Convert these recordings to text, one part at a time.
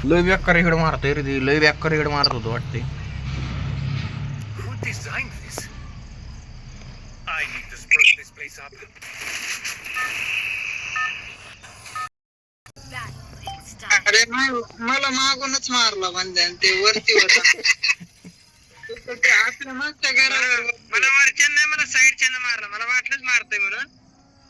लय बेकार हेड मारतोय रे, लय बेकार हेड मारत होतो वाटते. अरे मला मागूनच मारला बंद्या ते वरती होता. ते आपल्या मागच्या घरावर मला वरच्या नाही मला साईडच्या मारला. मला वाटलंच मारतोय म्हणून.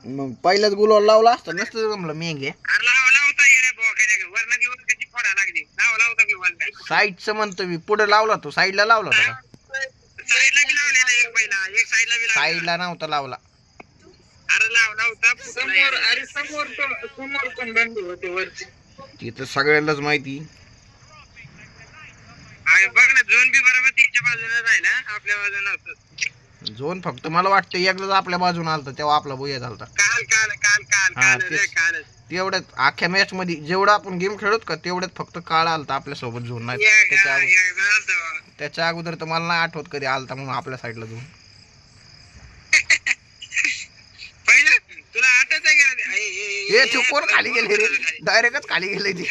मग पहिल्याच गुलाल लावला असता नसतं जमलं मेंगे. लावला होता येड्या बोकाने वरनं की वरची फोडा लागली. लावला होता की वरनं. साईडचं म्हणतो मी, पुढे लावला तो, साईडला लावला होता का? साईडला बी लावलेला एक पहिला, एक साईडला बी लावलेला. साईडला नव्हता लावला. अरे लावला होता समोर. अरे समोर पण बंदी होते वरची. तिथं सगळ्यांनाच माहिती. अरे बघ ना झोन बी बरोबर तीनच्या बाजूने राहिला, आपल्या बाजूने नव्हतं. झोन फक्त मला वाटतं एकदाच आपल्या बाजून आलता तेव्हा आपला बोया झालता. काल तेवढ्यात अख्ख्या मॅच मध्ये जेवढं आपण गेम खेळत का तेवढ्यात फक्त काळ आलता आपल्या सोबत झोन नाही. त्याच्या अगोदर तर मला नाही आठवत कधी आलता म्हणून आपल्या साईडला झोन. पहिलं तुला आठवत आहे का? हे तू कोण खाली गेले रे, डायरेक्टच खाली गेले ते.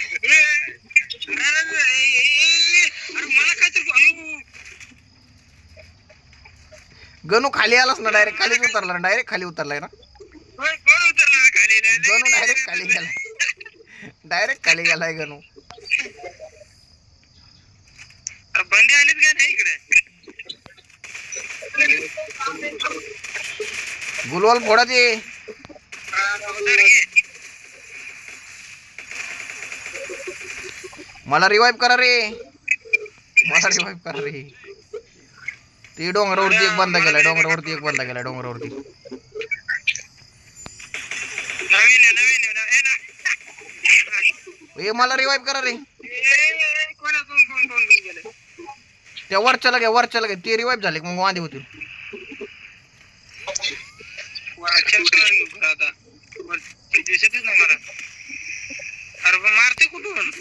मला काय तर गणू खाली आलास ना, डायरेक्ट खालीच उतरला ना, डायरेक्ट खाली उतरलाय ना. कोण उतरला खाली? गणू डायरेक्ट खाली गेलाय, डायरेक्ट खाली गेलाय गणू. बंदी आलीत का नाही इकडे? गुलवाल फोडा ते. मला रिवाइव करा रे, मला रिवाइव करा रे. ते डोंगरावरती एक बंदा गेलाय, डोंगरावरती एक बंदा गेलाय, डोंगरावरती. ए मला रिवाइव करा रे. त्या वरच्याला घ्या, वरच्याला घ्या. ते रिवाइव झाले मग वांदे होतील. अरे मारते कुठून?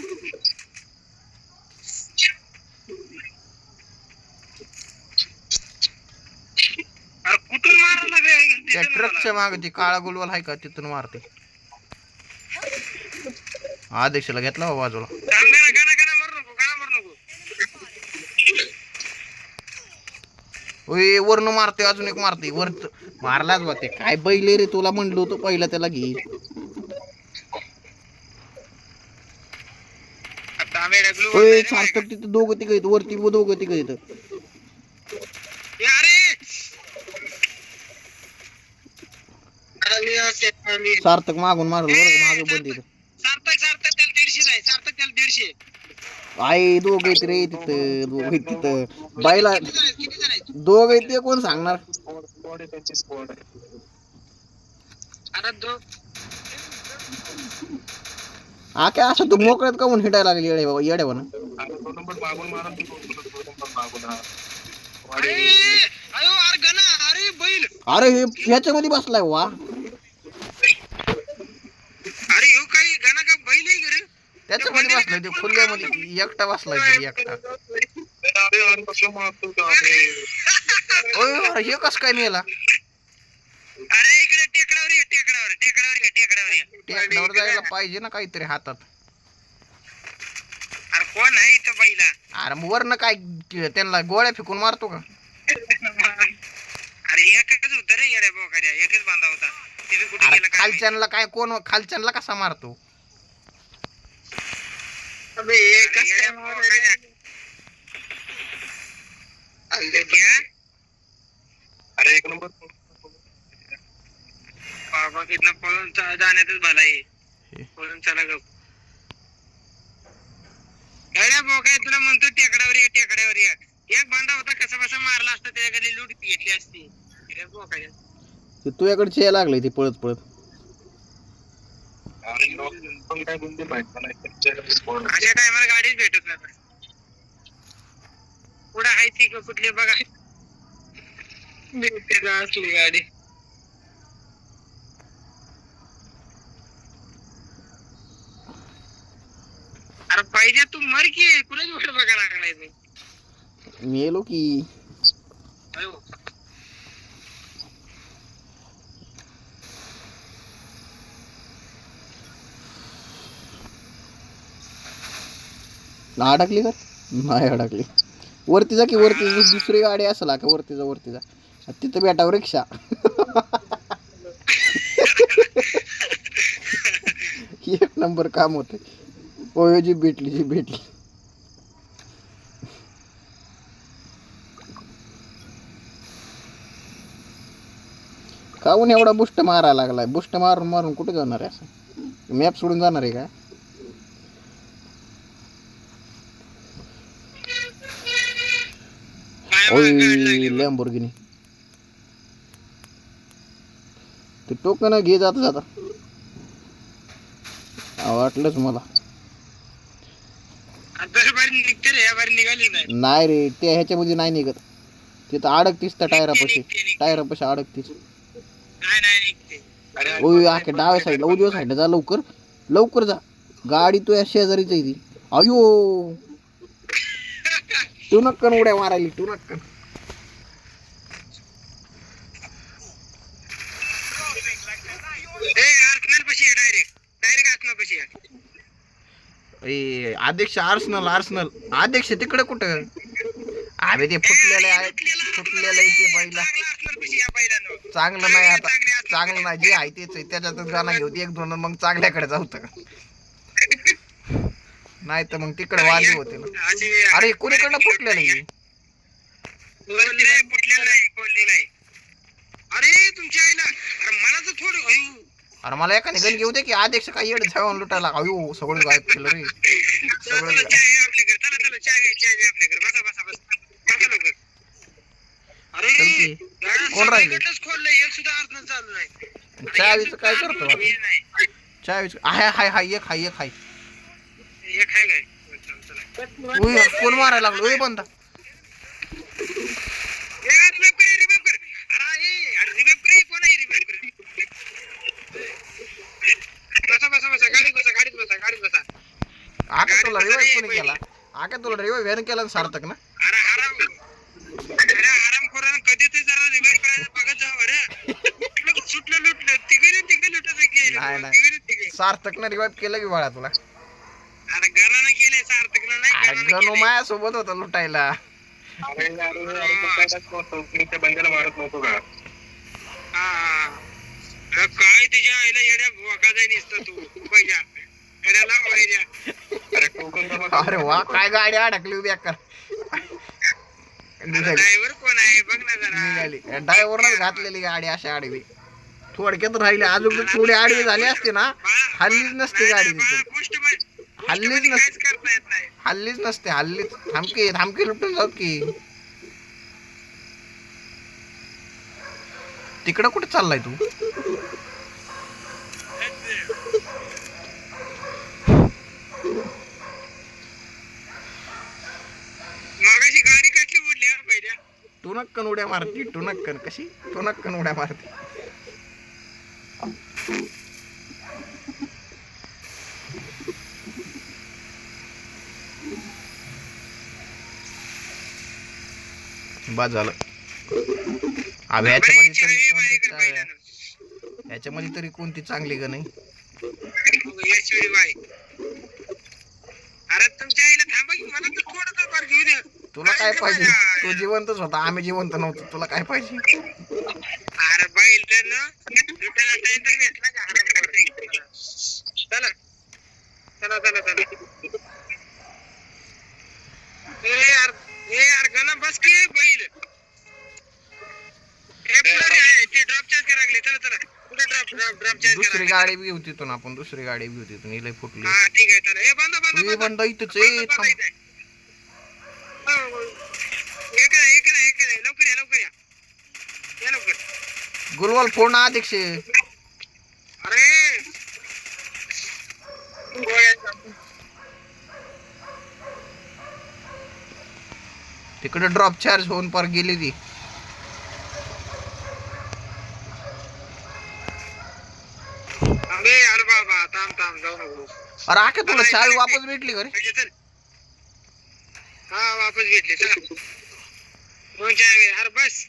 कुठून मारायला त्या ट्रकच्या मागे ती काळा गुलवाल आहे का, तिथून मारते. आदेशाला घेतला हो बाजूला. ओय वरन मारते, अजून एक मारते वर. मारलाच बा ते. काय बैल रे, तुला म्हणलो होतो पहिला त्याला घे. सार्थक तिथं दोघं तिघ येत वरती, दोघं तिघ येत. सार्थक मागून मारल बरं, मागे बंद येत. सार्थक त्याला 150 आहे. सार्थक त्याला 150. आई दोघ येत रे तिथं, दोघ येत तिथं बाईला. दोघ येत ते कोण सांगणार. हा काय असं तू मोकळ्यात काऊन हिंडायला लागली येड्यावर. अरे हे ह्याच्यामध्ये बसलाय वा. अरे ह्यो काही गाणं का बैल आहे का रे? त्याच्यामध्ये बसलाय ते खुल्यामध्ये, एकटा बसलाय एकटा. हे कस काय नेला? अरे इकडे टेकडावर ये, टेकडावर जायला पाहिजे ना काहीतरी हातात. अरे कोण आहे इथं बैला? अरे वरनं काय त्यांना गोळ्या फेकून मारतो का? अरे एकच होतं रे येड्या बोकाड्या, एकच बांधा होता. अरे खालच्यांना काय, कोण खालच्यांना कसा मारतो? अबे एकच काय बोकाड्या. अरे एक नंबर बाबा कितना पळून जाण्यातच भला आहे. पळून चला गप. येड्या बोकाय तुला म्हणतो टेकडावर ये, टेकडावर ये. एक बांधा होता, कसा बसा मारला असता, त्याच्याकडे लूट घेतली असती. येड्या बोकाय तुझ्याकडे यायला लागले ते पळत पळत. अशा टायमाला गाडीच भेटत नाही. पुढे आहे ती कुठली बघा असली गाडी. अरे पाहिजे तू मर की, कुणाची वाट बघा लागलाय मी. मेलो की. अडकली का? नाही अडकली. वरती जा की वरती, दुसरी गाडी असेल का? वरती जा वरती जा, तिथं भेटावं रिक्षा. एक नंबर काम होते. होय जी भेटली जी भेटली. काहून एवढा बुस्ट मारायला लागलाय? बुस्ट मारून मारून कुठे जाणार आहे? असं मॅप सोडून जाणार आहे का? ओय लॅम्बोर्गिनी. ते टोकन घे जाता जाता. वाटलंच मला. नाही रे, ते ह्याच्यामध्ये नाही निघत. तिथं अडकतीस त्या टायरापाशी, टायरापाशी अडकतीस. ओय आखे डाव्या साईडला, उजव्या साईडला जा, लवकर लवकर जा. गाडी तू या शेजारीच आहे ती. अयो तू नक्कन उड्या मारायली, तू नक्कन. अध्यक्ष आर्सनल आर्सनल अध्यक्ष तिकडे कुठं? अरे ते फुटलेले आहे, फुटलेलं आहे ते बैला. चांगलं नाही आता, चांगलं नाही, जे आहे तेच आहे, त्याच्यातच गाणं घेऊ एक दोन, मग चांगल्याकडे जाऊ तर. नाही तर मग तिकडे वाली होते ना. अरे कोणीकडनं फुटलेलं आहे? अरे तुमच्या आईला, अरे मला तर थोडं. अरे मला एखादी गण घेऊ दे की. अध्यक्ष काही येड झावून लुटायला. अयो सगळं गायब केलं रे, सगळं. कोण राहिले? चावीचं काय करतो? चावीच हाय हाय हाय, एक हाय, एक हाय. कोण मारायला लागलो? ओय बंदा. आका तुला रिवाइव कोणी केला? आका तुला रिवाइव व्यान केला सार्थक ना? नाही नाही, सार्थक ना रिवाइव केलं की बाळा तुला. अरे गणू माया सोबत होता लुटायला. बंद्याला मारत नव्हतो का? काय तुझ्या आईला येड्या वाका जाय निसतं तू पहिल्या. अरे वा, काय गाडी अडकली उभी अक्का. ड्रायव्हर कोण आहे बघ ना जरा. निघाली ड्रायव्हरच घातलेली गाडी अशी आडवी. थोडक्यात राहिली, अजून थोडी आडवी झाली असते ना, हल्लीच नसते गाडी तिथे. हल्लीच नसते, हल्लीच नसते, हल्लीच. थांबकी थांबकी लुटून जाऊ की. तिकडं कुठे चाललाय तू? मागाशी गाडी कसली उडली पहिल्या? तू नक्कन उड्या मारती, तू नक्कन कशी, तू नक्कन उड्या मारती. बाद झालं. अबे ह्याच्यामध्ये तरी ह्याच्यामध्ये तरी कोणती चांगली का नाही? अरे तुमच्या आईला थांबा की, मला तर थोडं तर बार घेऊ द्या. तुला काय पाहिजे? तू जिवंतच होता, आम्ही जिवंत नव्हतो. तुला काय पाहिजे? अरे बैल लुटायला टाइम तरी भेटला का? चला चला चला चला. यार गणा बस की बैल. ते ड्रॉप चार्ज करायला लागले. चला चला, कुठे ड्रॉप ड्रॉप ड्रॉप चार्ज दुसरी करायला? गाडी बी होती तो ना, आपण दुसरी गाडी बी होती तो, इले फुटली. हा ठीक आहे, चला. हे बंद बंद तू बंद इथंच आहे. थांब. एक नाही लवकर या लवकर या, या लवकर. गुलवाल फोन ना अध्यक्ष. अरे तिकडे ड्रॉप चार्ज होऊन पर गेली ती. अरे बाबा थांब थांब, जाऊ नको. अरे आखे तुला चावी वापस भेटली का रे? चल. हा वापस भेटली. चला दोन चावी. अरे बस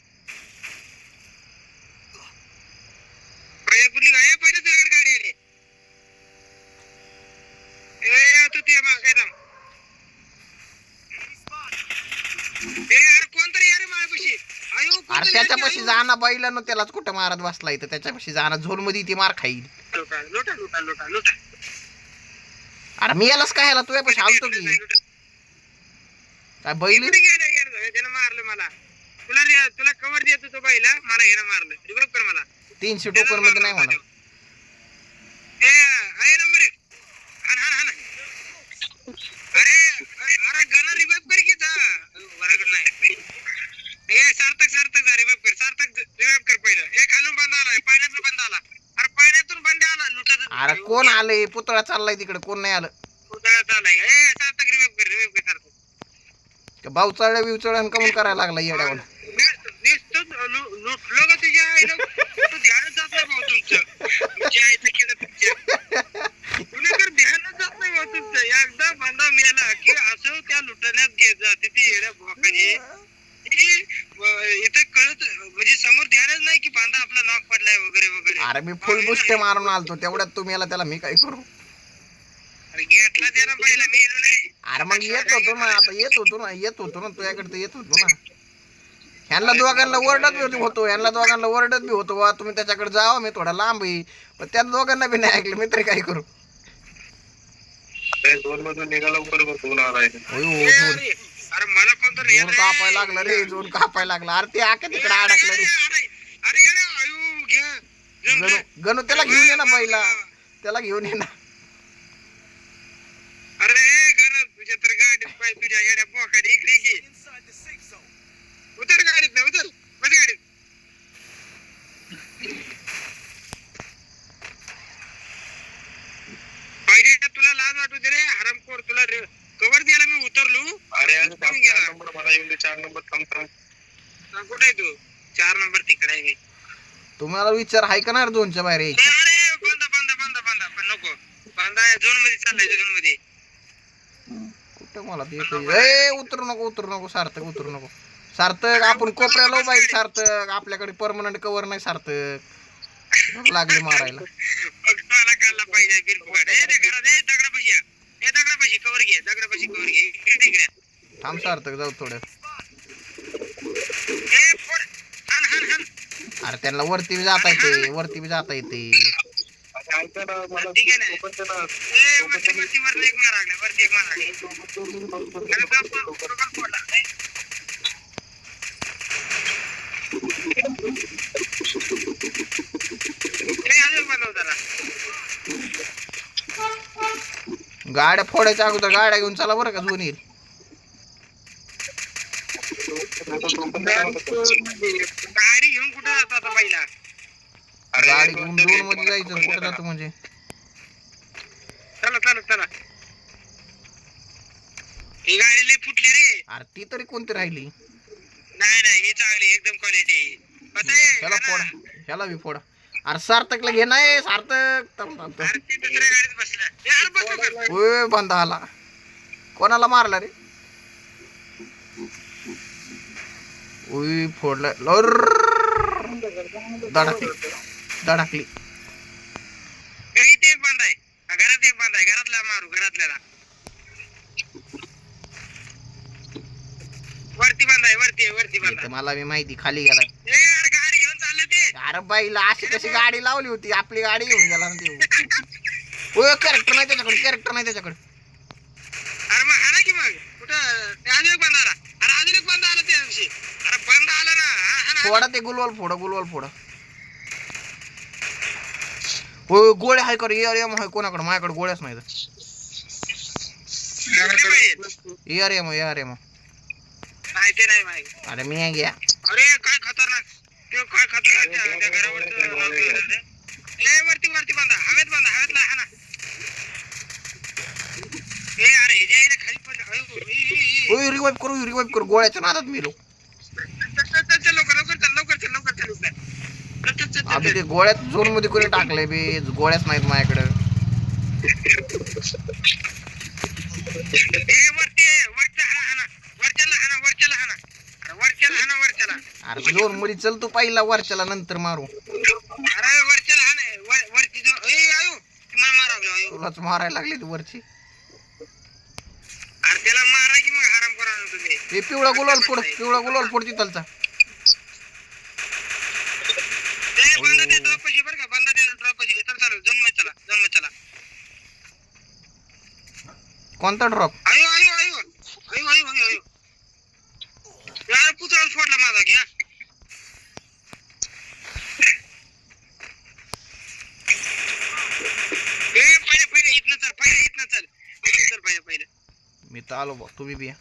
पहिल्या कुठली गाडी? पहिल्या तुझ्याकडे गाडी आली. ए तू तुझ्या मागे थांब. अरे त्याच्यापाशी जाणं बैलानं त्यालाच कुठं मारत बसला इथं त्याच्यापाशी जाणं झोन मध्ये ती मार खाईल. लोटा लोटा लोटा लोटा लोटा अरे मी यालाच काय याला तुझ्यापाशी आलतो की काय बैल त्यानं मारलं मला. तुला कव्हर देत होतो पहिला मला हेनं मारलं. रिव्हाइव कर मला. 300 टोकर मध्ये नाही म्हणा. आहे नंबर 1. हान हान हान. अरे गना रिवाइव कर की जा. बरोबर नाही. सार्थक जा रिवाइव कर. सार्थक रिवाइव कर पहिलं. खालून बंद आला. पाण्यातून बंद आला. अरे पाण्यातून बंद आला लुटत. अरे कोण आलंय पुतळा चाललाय तिकडे कोण नाही आलं. पुतळा चाललाय. सार्थक रिवाइव कर सार्थक. भाऊचाळ्या बिवचाळ्या कमून करायला लागला येड्यावर. लुटलो का तुझ्या आईला. तू ध्यानच जात नाही भाऊ तुमचं. तुझ्या आईचं केलं तुमच्या. तुला तर ध्यानच जात नाही भाऊ तुमचं. एकदा बांधा मेला की असं त्या लुटण्यात घेत जाते ती येड्या भोकाची. इथं कळत म्हणजे समोर ध्यानच नाही की बांधा आपला नॉक पडलाय वगैरे वगैरे. अरे मी फुल बुष्ट मारून आलतो तेवढ्यात तुम्ही याला त्याला मी काय करू. अरे घेतला त्याला पहिला मी नाही. अरे मग येत होतो ना आता येत होतो ना तुझ्याकडे तर येत होतो ना. ह्यांना दोघांना ओरडत बी होतो ह्यांना दोघांना ओरडत बी होतो वा तुम्ही त्याच्याकडे जावा मी थोडा लांब आहे. पण त्या दोघांना बी नाही ऐकलं मी तरी काय करू. झोन मधून निघाला बरोबर आलाय. अरे मला कोणतं झोन कापायला लागलं रे झोन कापायला लागला. अरे ते आका तिकडे अडकलं रे. गणू त्याला घेऊन ये ना पहिला त्याला घेऊन ये ना. अरे गणू तुझ्या तर गाडीत पाय तुझ्या येड्या बोकाडी इकडे की. उतर गाडीत ना उतर मध्ये गाडीत. पाहिजे तुला लाज वाटू दे रे हरामखोर. तुला कवर द्यायला मी उतरलो. अरे 4 नंबर मला येऊन दे. 4 नंबर कुठे आहे तू. 4 नंबर तिकडे आहे. तुम्हाला विचार आहे का ना झोनच्या बाहेर यायचं. अरे बांधा पण नको बांधा. झोन मध्ये चाललाय झोन मध्ये. कुठं मला ते उतरू नको सार्थक उतरू नको. सार्थक आपण कोपऱ्याला उभा आहे. सार्थक आपल्याकडे परमनंट कव्हर नाही. सार्थक लागले मारायला. मला काढला पाहिजे बिलकुल. दगडापाशी कव्हर घे. दगडापाशी कव्हर घे. इकडे थांब सार्थक जाऊ थोडं. अरे त्यांना वरती बी जाता येते वरती बी जाता येते. ठीक आहे ना. वरती एक मार लागला. वरती एक मार लागला. गाड्या फोडायच्या अगोदर गाड्या घेऊन चला बरं का झोन येईल. गाडी घेऊन कुठे जातो आता पहिला. गाडी घेऊन झोन मध्ये जायचं कुठे जातो म्हणजे. चला ही गाडी लय फुटली रे. अरे ती तरी कोणती राहिली. नाही ही चांगली एकदम क्वालिटी. ह्याला फोडा ह्याला बी फोडा. अरे सार्थकला घे नाही सार्थक. ओय बंद आला. कोणाला मारला रे. ओय फोडला धडकली. इथे एक बंद आहे. घरात एक बंद आहे. घरातला मारू घरातल्याला. वरती बंद आहे. वरती बंद आहे. मला बी माहिती खाली गेला. अरे गाडी घेऊन चालले ते. अरे बाईला अशी कशी गाडी लावली होती. आपली गाडी घेऊन गेला ना ते. ओय कॅरेक्टर नाही त्याच्याकडे. अरे मग हाना की मग कुठं अजून एक बंद आला. अजून एक बंद आला त्या दिवशी. अरे बंद आला ना. फोडा ते गुलवाल फोडा. हो गोळ्या हाय कर एआरएम हाय कोणाकडे. माझ्याकडे गोळ्याच नाही. एआरएम नाही ते नाही माहिती. अरे मी घ्या. अरे काय खतरनाक. ते काय खतरनाक त्या घरावर. वरती बांधा. हवेतला हाना. अरे हे जे खाली पडलं. ओय रिवाइव करू गोळ्याच्या नादात मेलो. अबे ते गोळ्यात झोन मध्ये कोणी टाकले बे. गोळ्याच नाहीत माझ्याकडे. अरे झोन मध्ये चल तू पहिला वरच्याला नंतर मारू. तुलाच मारायला लागली तू वरची. त्याला मारा की मग हराम करा तुम्ही. पिवळा गुलाल फोड तिथलचा. कोणता ड्रॉप? आयो आयो आयो आयो आयो आयो आयो यार पुतळा फोडला माझा घ्या पहिले इथनं चल पहिले मी तर आलो बघ, तुम्ही बी या.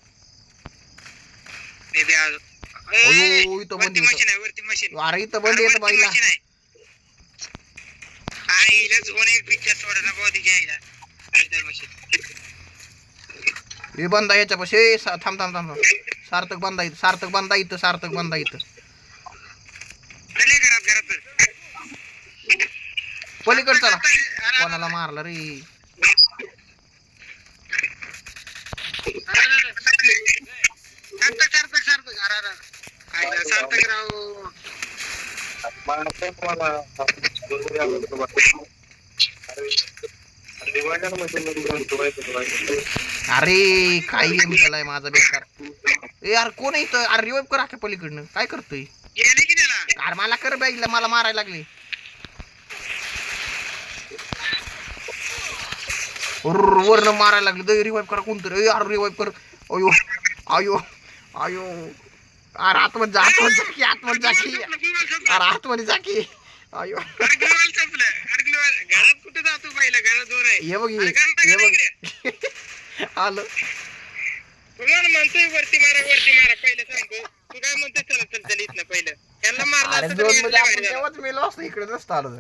मी बी आलो. अयो, इथं बंद वरती आहे. मशीन आहे वरती मशीन अरे इथं बंद येतं बाईला. आईला झोन एक पिक्चर सोडा ना बॉडी घ्यायला मशीन हे बंदा याच्या पाशी थांब थांब थांब थांब. सार्थक बंदा इथं, सार्थक बंदा इथं, सार्थक बंदा इथं. चले घरात पलीकडे चला. कोणाला मारलं रे? सार्थक राव अरे काय गेम केलाय माझा बेकार. ए यार कोण आहे इथं? अरे रिवाइव करा पलीकडनं. काय करतोय? गेले की त्याला अरे मला कर बाईला, मला मारायला लागले. वरनं मारायला लागले. रिवाइव करा कोणतरी. यार रिवाइव कर. अयो अयो अयो. अरे आतमध्ये जा, आतमध्ये जा की. अरे आतमध्ये जा की. अयो घरात कुठे जातो पहिला घरात दोन आहे ये बघ ये बघ आलं. तुम्हाला म्हणतोय वरती मारा पहिलं सांगतो तू काय म्हणतोय चल इथनं पहिलं यांना अरे मारलं दोन मध्ये आपण तेव्हाच मेलो असतो, इकडे नसतं आलं.